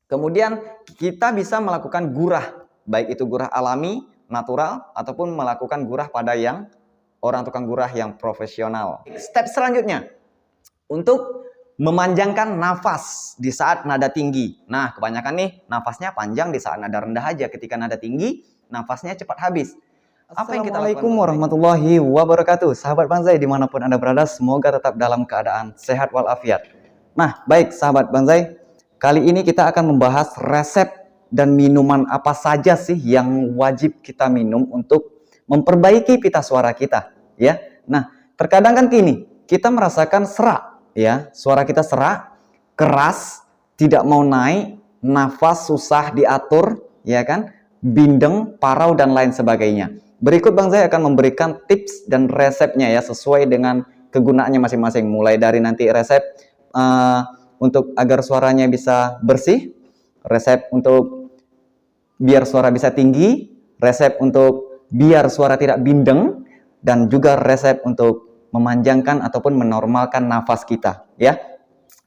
Kemudian kita bisa melakukan gurah, baik itu gurah alami, natural, ataupun melakukan gurah pada yang orang tukang gurah yang profesional. Step selanjutnya, untuk memanjangkan nafas di saat nada tinggi. Nah, kebanyakan nih nafasnya panjang di saat nada rendah aja. Ketika nada tinggi, nafasnya cepat habis. Apa yang kita lakukan? Assalamualaikum warahmatullahi wabarakatuh. Sahabat Banzai dimanapun Anda berada, semoga tetap dalam keadaan sehat walafiat. Nah, baik sahabat Banzai, kali ini kita akan membahas resep dan minuman apa saja sih yang wajib kita minum untuk memperbaiki pita suara kita, ya. Nah, terkadang kan gini, kita merasakan serak, ya, suara kita serak, keras, tidak mau naik, nafas susah diatur, ya kan, bindeng, parau dan lain sebagainya. Berikut Bang Zai akan memberikan tips dan resepnya ya sesuai dengan kegunaannya masing-masing. Mulai dari nanti resep untuk agar suaranya bisa bersih, resep untuk biar suara bisa tinggi, resep untuk biar suara tidak bindeng, dan juga resep untuk memanjangkan ataupun menormalkan nafas kita ya.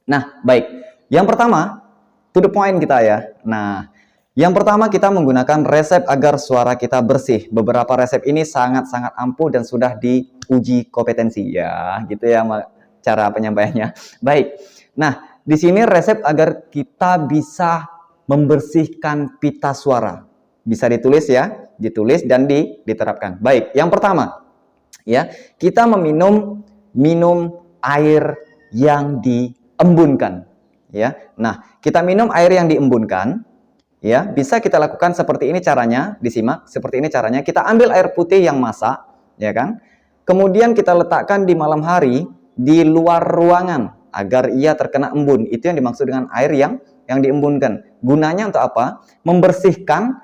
Nah, baik. Yang pertama, to the point kita ya. Nah, yang pertama kita menggunakan resep agar suara kita bersih. Beberapa resep ini sangat-sangat ampuh dan sudah diuji kompetensi ya, gitu ya cara penyampaiannya. Baik. Nah, di sini resep agar kita bisa membersihkan pita suara. Bisa ditulis ya, ditulis dan diterapkan. Baik, yang pertama ya, kita minum air yang diembunkan ya. Nah, kita minum air yang diembunkan ya, bisa kita lakukan seperti ini caranya, disimak. Seperti ini caranya. Kita ambil air putih yang masak, ya kan? Kemudian kita letakkan di malam hari di luar ruangan agar ia terkena embun. Itu yang dimaksud dengan air yang diembunkan. Gunanya untuk apa? Membersihkan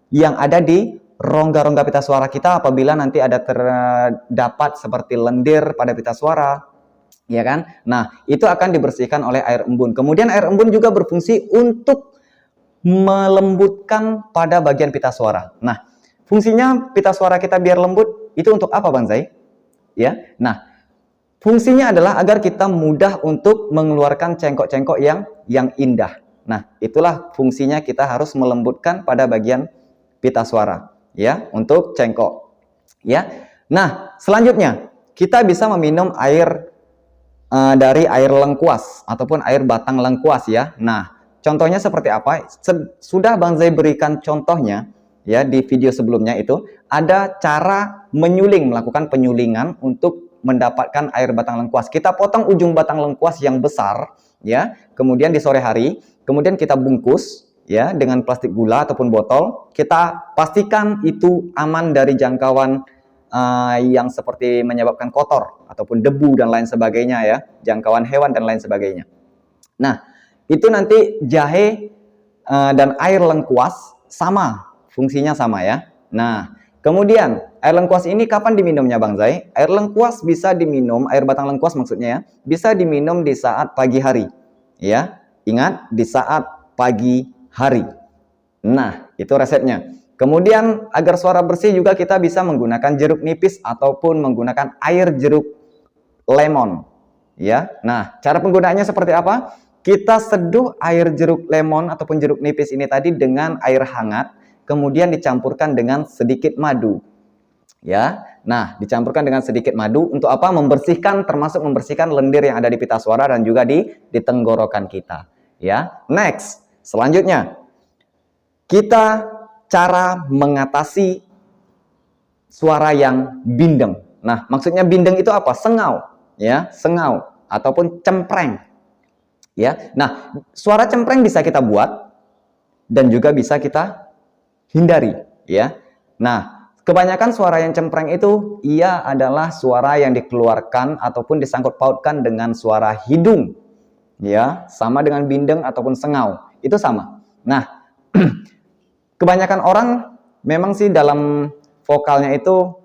yang ada di rongga-rongga pita suara kita apabila nanti ada terdapat seperti lendir pada pita suara, ya kan? Nah, itu akan dibersihkan oleh air embun. Kemudian air embun juga berfungsi untuk melembutkan pada bagian pita suara. Nah, fungsinya pita suara kita biar lembut itu untuk apa Bang Zai? Ya. Nah, fungsinya adalah agar kita mudah untuk mengeluarkan cengkok-cengkok yang indah. Nah, itulah fungsinya kita harus melembutkan pada bagian pita suara, ya, untuk cengkok. Ya. Nah, selanjutnya kita bisa meminum air dari air lengkuas ataupun air batang lengkuas ya. Nah, contohnya seperti apa? Sudah Bang Zai berikan contohnya ya di video sebelumnya itu. Ada cara menyuling, melakukan penyulingan untuk mendapatkan air batang lengkuas. Kita potong ujung batang lengkuas yang besar ya. Kemudian di sore hari, kemudian kita bungkus ya dengan plastik gula ataupun botol. Kita pastikan itu aman dari jangkauan yang seperti menyebabkan kotor ataupun debu dan lain sebagainya ya, jangkauan hewan dan lain sebagainya. Nah, itu nanti jahe dan air lengkuas sama, fungsinya sama ya. Nah, kemudian air lengkuas ini kapan diminumnya Bang Zai? Air lengkuas bisa diminum, air batang lengkuas maksudnya ya, bisa diminum di saat pagi hari. Ya, ingat di saat pagi hari. Nah, itu resepnya. Kemudian agar suara bersih juga kita bisa menggunakan jeruk nipis ataupun menggunakan air jeruk lemon. Ya, nah cara penggunaannya seperti apa? Kita seduh air jeruk lemon ataupun jeruk nipis ini tadi dengan air hangat, kemudian dicampurkan dengan sedikit madu. Ya, nah dicampurkan dengan sedikit madu untuk apa? Membersihkan, termasuk membersihkan lendir yang ada di pita suara dan juga di tenggorokan kita. Ya, next, selanjutnya kita cara mengatasi suara yang bindeng. Nah, maksudnya bindeng itu apa? Sengau, ya, sengau ataupun cempreng. Ya. Nah, suara cempreng bisa kita buat dan juga bisa kita hindari, ya. Nah, kebanyakan suara yang cempreng itu ia adalah suara yang dikeluarkan ataupun disangkut pautkan dengan suara hidung. Ya, sama dengan bindeng ataupun sengau. Itu sama. Nah, kebanyakan orang memang sih dalam vokalnya itu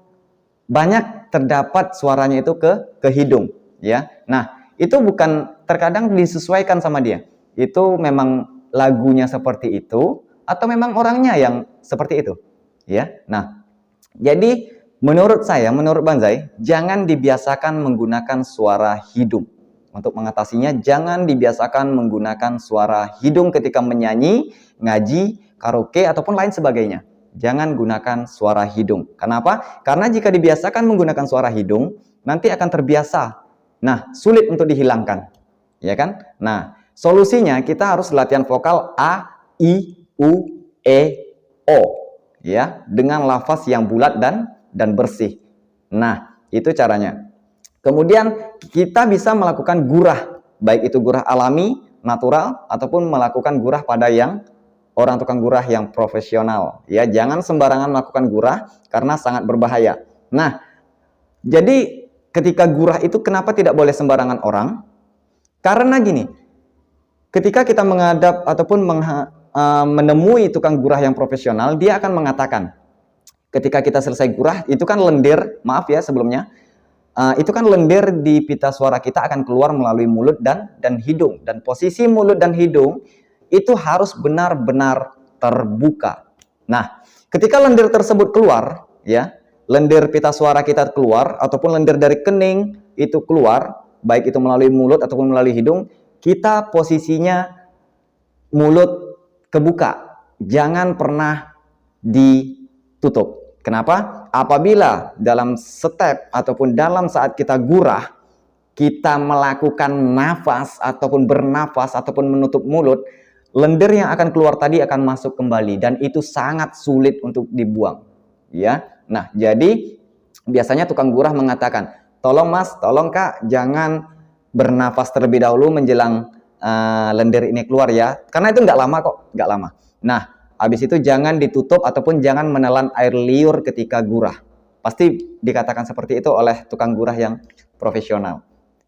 banyak terdapat suaranya itu ke hidung, ya. Nah, itu bukan terkadang disesuaikan sama dia. Itu memang lagunya seperti itu atau memang orangnya yang seperti itu, ya. Nah, jadi menurut saya, menurut Bang Zai, jangan dibiasakan menggunakan suara hidung, Untuk mengatasinya, jangan dibiasakan menggunakan suara hidung ketika menyanyi, ngaji, karaoke, ataupun lain sebagainya. Jangan gunakan suara hidung. Kenapa? Karena jika dibiasakan menggunakan suara hidung, nanti akan terbiasa. Nah, sulit untuk dihilangkan. Ya kan? Nah, solusinya kita harus latihan vokal A, I, U, E, O. Ya, dengan lafaz yang bulat dan bersih. Nah, itu caranya. Kemudian kita bisa melakukan gurah, baik itu gurah alami, natural, ataupun melakukan gurah pada yang orang tukang gurah yang profesional. Ya, jangan sembarangan melakukan gurah karena sangat berbahaya. Nah, jadi ketika gurah itu kenapa tidak boleh sembarangan orang? Karena gini, ketika kita menghadap ataupun menemui tukang gurah yang profesional, dia akan mengatakan, ketika kita selesai gurah, itu kan lendir, maaf ya sebelumnya, itu kan lendir di pita suara kita akan keluar melalui mulut dan hidung. Dan posisi mulut dan hidung itu harus benar-benar terbuka. Nah, ketika lendir tersebut keluar, ya, lendir pita suara kita keluar, ataupun lendir dari kening itu keluar, baik itu melalui mulut ataupun melalui hidung, kita posisinya mulut kebuka. Jangan pernah ditutup. Kenapa? Apabila dalam step ataupun dalam saat kita gurah, kita melakukan nafas ataupun bernafas ataupun menutup mulut, lendir yang akan keluar tadi akan masuk kembali dan itu sangat sulit untuk dibuang. Ya, nah jadi biasanya tukang gurah mengatakan, tolong mas, tolong kak, jangan bernafas terlebih dahulu menjelang lendir ini keluar ya, karena itu nggak lama kok, nggak lama. Nah, habis itu jangan ditutup ataupun jangan menelan air liur ketika gurah. Pasti dikatakan seperti itu oleh tukang gurah yang profesional.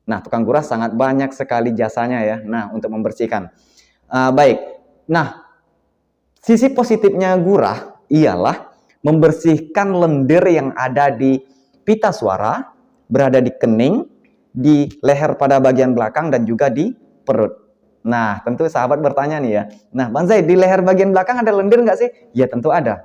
Nah, tukang gurah sangat banyak sekali jasanya ya. Nah, untuk membersihkan. Baik. Nah, sisi positifnya gurah ialah membersihkan lendir yang ada di pita suara, berada di kening, di leher pada bagian belakang dan juga di perut. Nah, tentu sahabat bertanya nih ya. Nah, Bang Zai, di leher bagian belakang ada lendir nggak sih? Ya, tentu ada.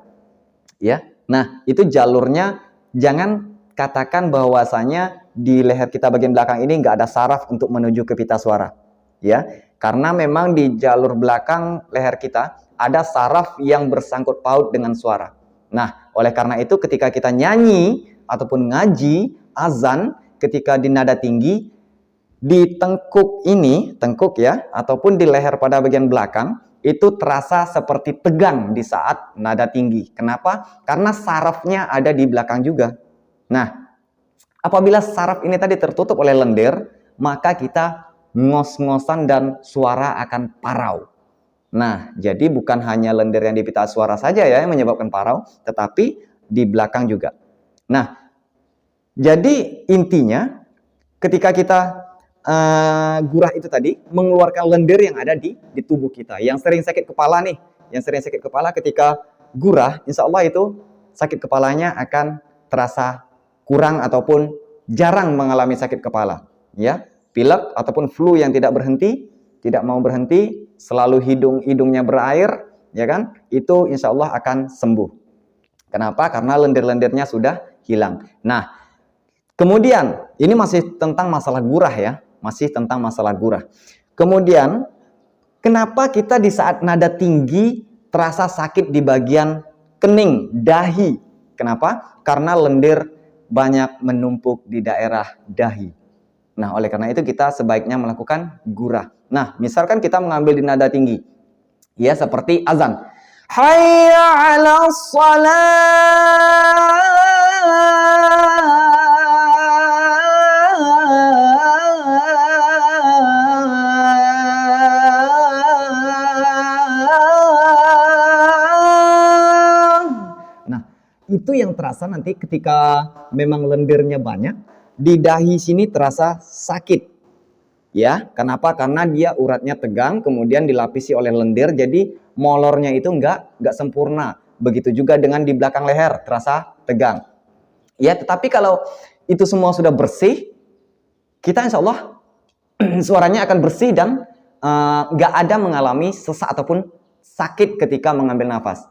Ya. Nah, itu jalurnya jangan katakan bahwasanya di leher kita bagian belakang ini nggak ada saraf untuk menuju ke pita suara. Ya. Karena memang di jalur belakang leher kita ada saraf yang bersangkut paut dengan suara. Nah, oleh karena itu ketika kita nyanyi ataupun ngaji, azan, ketika di nada tinggi, di tengkuk ini, tengkuk ya, ataupun di leher pada bagian belakang, itu terasa seperti tegang di saat nada tinggi. Kenapa? Karena sarafnya ada di belakang juga. Nah, apabila saraf ini tadi tertutup oleh lendir, maka kita ngos-ngosan dan suara akan parau. Nah, jadi bukan hanya lendir yang di pita suara saja ya yang menyebabkan parau, tetapi di belakang juga. Nah, jadi intinya ketika kita gurah itu tadi mengeluarkan lendir yang ada di tubuh kita. Yang sering sakit kepala nih, yang sering sakit kepala ketika gurah, insya Allah itu sakit kepalanya akan terasa kurang ataupun jarang mengalami sakit kepala. Ya, pilek ataupun flu yang tidak berhenti, tidak mau berhenti, selalu hidungnya berair, ya kan? Itu insya Allah akan sembuh. Kenapa? Karena lendir-lendirnya sudah hilang. Nah, kemudian ini masih tentang masalah gurah ya. Masih tentang masalah gurah. Kemudian, kenapa kita di saat nada tinggi terasa sakit di bagian kening, dahi? Kenapa? Karena lendir banyak menumpuk di daerah dahi. Nah, oleh karena itu kita sebaiknya melakukan gurah. Nah, misalkan kita mengambil di nada tinggi. Ya, seperti azan. Hayya 'alas shalah. Itu yang terasa nanti ketika memang lendirnya banyak, di dahi sini terasa sakit. Ya, kenapa? Karena dia uratnya tegang, kemudian dilapisi oleh lendir, jadi molornya itu nggak sempurna. Begitu juga dengan di belakang leher, terasa tegang. Ya, tetapi kalau itu semua sudah bersih, kita insya Allah suaranya akan bersih dan nggak ada mengalami sesak ataupun sakit ketika mengambil nafas.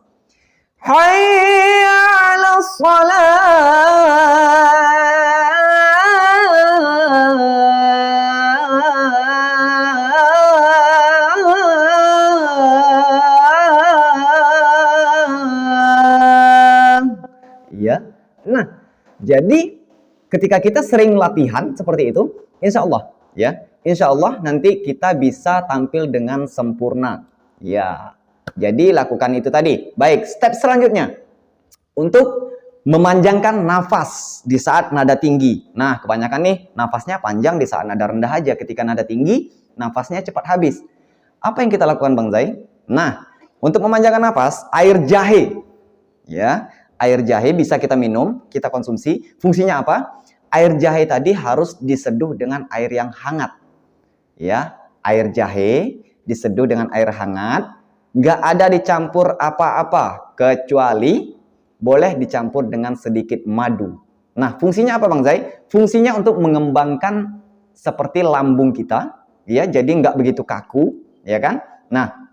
Hayya 'alas shalah. jadi ketika kita sering latihan seperti itu, insya Allah, ya, insya Allah nanti kita bisa tampil dengan sempurna. Ya, jadi lakukan itu tadi. Baik, step selanjutnya untuk memanjangkan nafas di saat nada tinggi. Nah, kebanyakan nih nafasnya panjang di saat nada rendah aja. Ketika nada tinggi, nafasnya cepat habis. Apa yang kita lakukan, Bang Zai? Nah, untuk memanjangkan nafas, air jahe. Ya, air jahe bisa kita minum, kita konsumsi. Fungsinya apa? Air jahe tadi harus diseduh dengan air yang hangat. Ya, air jahe diseduh dengan air hangat. Nggak ada dicampur apa-apa, kecuali boleh dicampur dengan sedikit madu. Nah, fungsinya apa, Bang Zai? Fungsinya untuk mengembangkan seperti lambung kita, ya, jadi nggak begitu kaku, ya kan? Nah,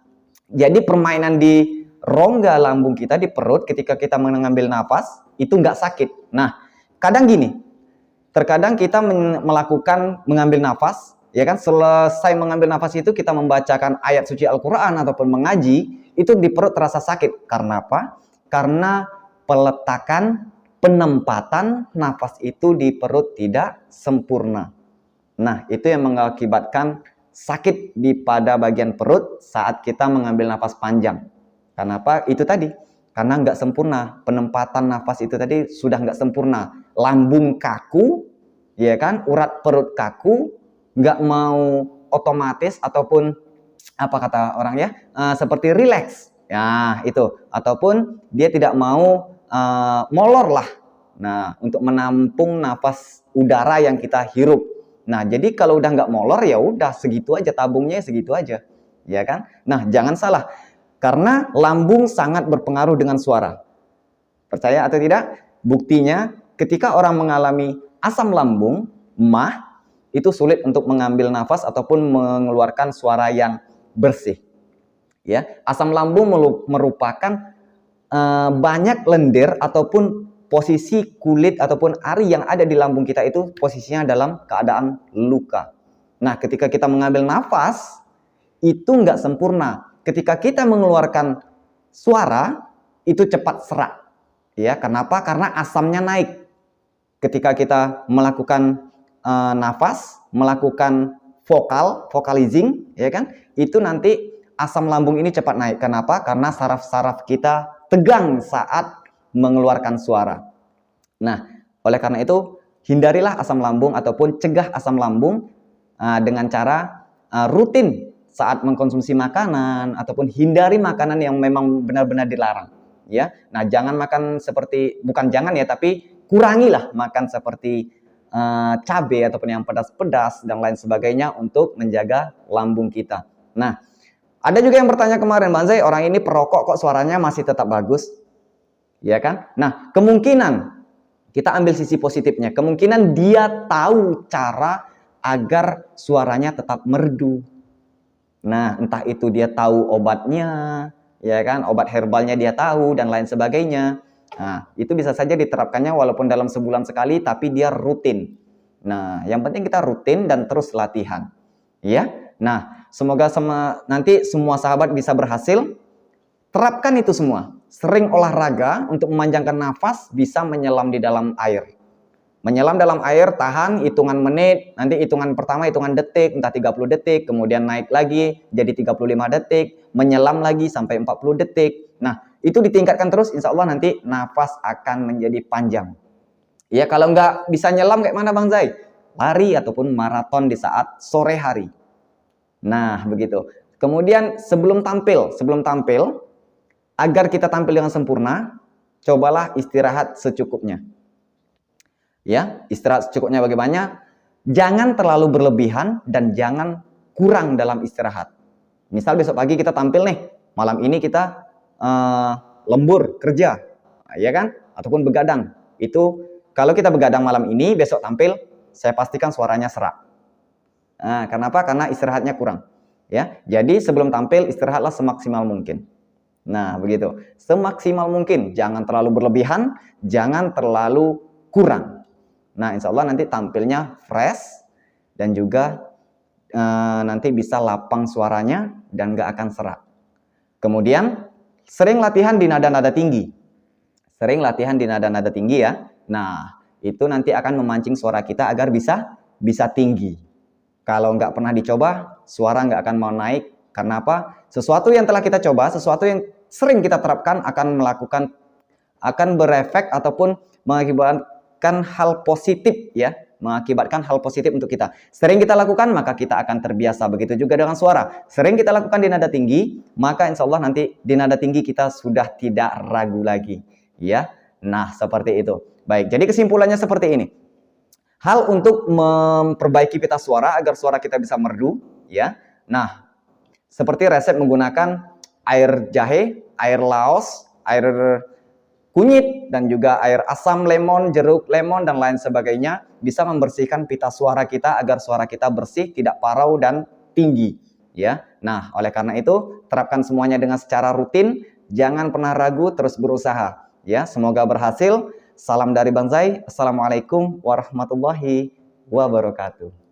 jadi permainan di rongga lambung kita di perut ketika kita mengambil nafas itu nggak sakit. Nah, kadang gini, terkadang kita mengambil nafas, ya kan? Selesai mengambil nafas itu kita membacakan ayat suci Al-Quran ataupun mengaji, itu di perut terasa sakit. Karena apa? Karena peletakan, penempatan nafas itu di perut tidak sempurna. Nah, itu yang mengakibatkan sakit di pada bagian perut saat kita mengambil nafas panjang. Kenapa? Itu tadi, karena nggak sempurna. Penempatan nafas itu tadi sudah nggak sempurna. Lambung kaku, ya kan? Urat perut kaku, nggak mau otomatis ataupun apa kata orang ya, seperti rileks. Ya, itu. Ataupun dia tidak mau molor lah. Nah, untuk menampung nafas udara yang kita hirup. Nah, jadi kalau udah nggak molor ya udah segitu aja, tabungnya segitu aja, ya kan? Nah, jangan salah, karena lambung sangat berpengaruh dengan suara. Percaya atau tidak? Buktinya, ketika orang mengalami asam lambung, MAH, itu sulit untuk mengambil nafas ataupun mengeluarkan suara yang bersih. Ya, asam lambung merupakan banyak lendir ataupun posisi kulit ataupun ari yang ada di lambung kita itu posisinya dalam keadaan luka. Nah, ketika kita mengambil nafas, itu nggak sempurna. Ketika kita mengeluarkan suara, itu cepat serak. Ya, kenapa? Karena asamnya naik. Ketika kita melakukan nafas, melakukan vocalizing, ya kan? Itu nanti asam lambung ini cepat naik. Kenapa? Karena saraf-saraf kita tegang saat mengeluarkan suara. Nah, oleh karena itu, hindarilah asam lambung ataupun cegah asam lambung dengan cara rutin saat mengkonsumsi makanan ataupun hindari makanan yang memang benar-benar dilarang. Ya, nah jangan makan seperti, bukan jangan ya, tapi kurangilah makan seperti cabai ataupun yang pedas-pedas dan lain sebagainya untuk menjaga lambung kita. Nah, ada juga yang bertanya kemarin, Bang Zai, orang ini perokok kok suaranya masih tetap bagus? Ya kan? Nah, kemungkinan kita ambil sisi positifnya. Kemungkinan dia tahu cara agar suaranya tetap merdu. Nah, entah itu dia tahu obatnya, ya kan? Obat herbalnya dia tahu dan lain sebagainya. Nah, itu bisa saja diterapkannya walaupun dalam sebulan sekali, tapi dia rutin. Nah, yang penting kita rutin dan terus latihan. Ya. Nah, semoga nanti semua sahabat bisa berhasil. Terapkan itu semua. Sering olahraga untuk memanjangkan nafas, bisa menyelam di dalam air. Menyelam dalam air, tahan hitungan menit, nanti hitungan pertama hitungan detik, entah 30 detik, kemudian naik lagi jadi 35 detik, menyelam lagi sampai 40 detik. Nah, itu ditingkatkan terus, insya Allah nanti nafas akan menjadi panjang. Ya, kalau nggak bisa nyelam kayak mana, Bang Zai? Lari ataupun maraton di saat sore hari. Nah, begitu. Kemudian sebelum tampil, agar kita tampil dengan sempurna, cobalah istirahat secukupnya. Ya, istirahat secukupnya bagaimana? Jangan terlalu berlebihan dan jangan kurang dalam istirahat. Misal besok pagi kita tampil nih, malam ini kita lembur kerja, ya kan? Ataupun begadang. Itu kalau kita begadang malam ini, besok tampil, saya pastikan suaranya serak. Nah, kenapa? Karena istirahatnya kurang. Ya, jadi sebelum tampil istirahatlah semaksimal mungkin. Nah, begitu. Semaksimal mungkin, jangan terlalu berlebihan, jangan terlalu kurang. Nah, insya Allah nanti tampilnya fresh dan juga nanti bisa lapang suaranya dan gak akan serak. Kemudian, sering latihan di nada-nada tinggi. Sering latihan di nada-nada tinggi ya. Nah, itu nanti akan memancing suara kita agar bisa tinggi. Kalau nggak pernah dicoba, suara nggak akan mau naik. Karena apa? Sesuatu yang telah kita coba, sesuatu yang sering kita terapkan akan berefek ataupun mengakibatkan hal positif ya, mengakibatkan hal positif untuk kita. Sering kita lakukan, maka kita akan terbiasa. Begitu juga dengan suara. Sering kita lakukan di nada tinggi, maka insya Allah nanti di nada tinggi kita sudah tidak ragu lagi. Ya, nah seperti itu. Baik, jadi kesimpulannya seperti ini. Hal untuk memperbaiki pita suara agar suara kita bisa merdu, ya. Nah, seperti resep menggunakan air jahe, air laos, air kunyit, dan juga air asam lemon, jeruk lemon, dan lain sebagainya bisa membersihkan pita suara kita agar suara kita bersih, tidak parau dan tinggi, ya. Nah, oleh karena itu terapkan semuanya dengan secara rutin, jangan pernah ragu, terus berusaha, ya. Semoga berhasil. Salam dari Bang Zai. Assalamualaikum warahmatullahi wabarakatuh.